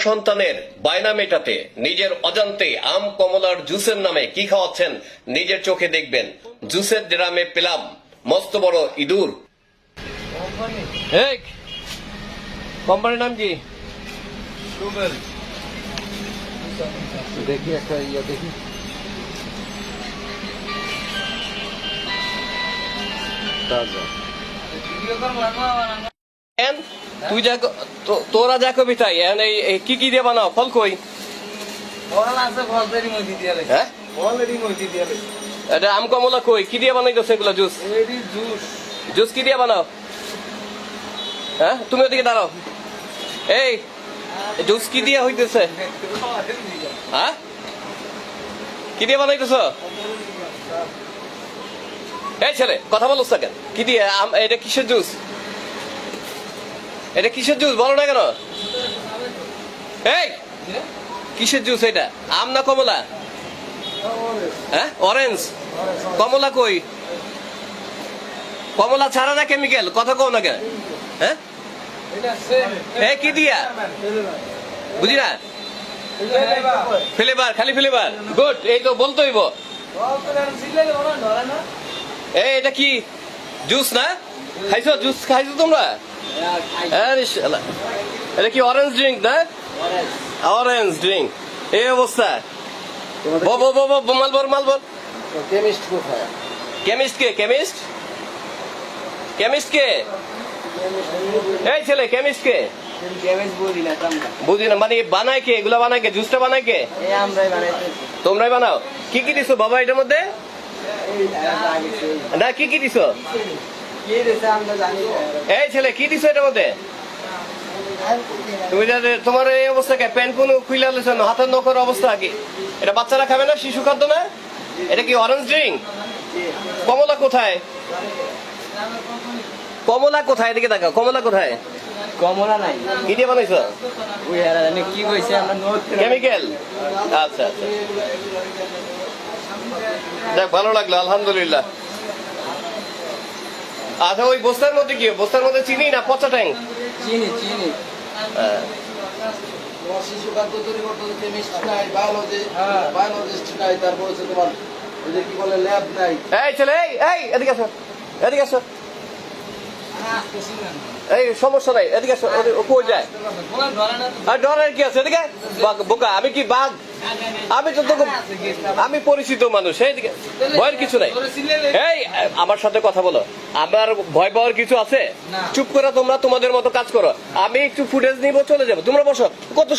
সন্তানের বায়না মেটাতে নিজের অজান্তে আম কমলার জুসের নামে কি খাওয়াচ্ছেন নিজের চোখে দেখবেন। জুসের ড্রামে পেলাম মস্ত বড় ইঁদুর। কোম্পানির নাম কি? দেখি একটা ইয়ে দেখি। তুই যা তোরা যা কবি তাই কি কি দিয়ে বানাও? ফল কই? হ্যাঁ, এটা আম কমলা কই? কি দিয়ে বানাইতেছে এগুলো? জুস জুস কি দিয়ে বানাও? হ্যাঁ, তুমি ওদিকে দাঁড়াও। এই জুস কি দিয়ে হইতেছে? হ্যাঁ, কি দিয়ে বানাইতেছ? এই ছেলে কথা বলো কেন? কি দিয়ে? এটা কিসের জুস? এটা কিসের জুস বলো না কেন? এই কিসের জুস এটা? আম না কমলা? হ্যাঁ, অরেঞ্জ। কমলা কই? কমলা ছাড়া না কেমিক্যাল? কথা কও না কেন? হ্যাঁ, এই কি দিয়া? বুঝি না। ফ্লেভার, খালি ফ্লেভার। গুড, এই তো বলতে হইব। এই এটা কি জুস না? খাইছো? জুস খাইছো তোমরা? এটা কি অরেঞ্জ ড্রিঙ্ক না? Orange drink. এই অবস্থা। মালবর কেমিস্ট কোথায়? কেমিস্ট কে? কেমিস্ট কেমিস্ট কে? এই ছেলে কেমিস্ট কে? বুঝি না। মানে বানায় কে? এগুলা বানায় কে? জুসটা বানায় কে? তোমরাই বানাও? কি কি দিছো বাবা এটার মধ্যে? না, কি কি দিছো? এই ছেলে কি দিছো এটার মধ্যে? তুমি তোমার এই অবস্থা কে? প্যান্ট কোন খুলে আলোচন, হাতের নখের অবস্থা কি? এটা বাচ্চারা খাবে না? শিশু খাদ্য না? এটা কি অরেঞ্জ ড্রিঙ্ক? কমলা কোথায়? কমলা কোথায়? এদিকে দেখো, কমলা কোথায়? কমলা নাই। কি দিয়ে বানাইছো? কি কইছে? কেমিক্যাল। আচ্ছা আচ্ছা, দেখ ভালো লাগলো, আলহামদুলিল্লাহ। আচ্ছা, ওই বস্তার মধ্যে কি? বস্তার মধ্যে চিনি না পচা ট্যাং? চিনি। শিশু খাদ্য তৈরি করতে কেমিস্ট নাই, বায়োলজিস্ট নাই, তারপর হচ্ছে তোমার ওই যে কি বলে ল্যাব নাই। এই ছেলে, এই এদিকে আসো, এদিকে আসো। এই সমস্যা নাই, এদিকে আসো। কই যায়? আর ডরার কি আছে? এদিকে বোকা, আমি কি বাঘ? আমি তো তোকে, আমি পরিচিত মানুষ। এইদিকে ভয়ের কিছু নাই। এই আমার সাথে কথা বলো। আমার ভয় পাওয়ার কিছু আছে? চুপ করে তোমরা তোমাদের মতো কাজ করো। আমি একটু ফুটেজ নিব, চলে যাবো। তোমরা বসো। কত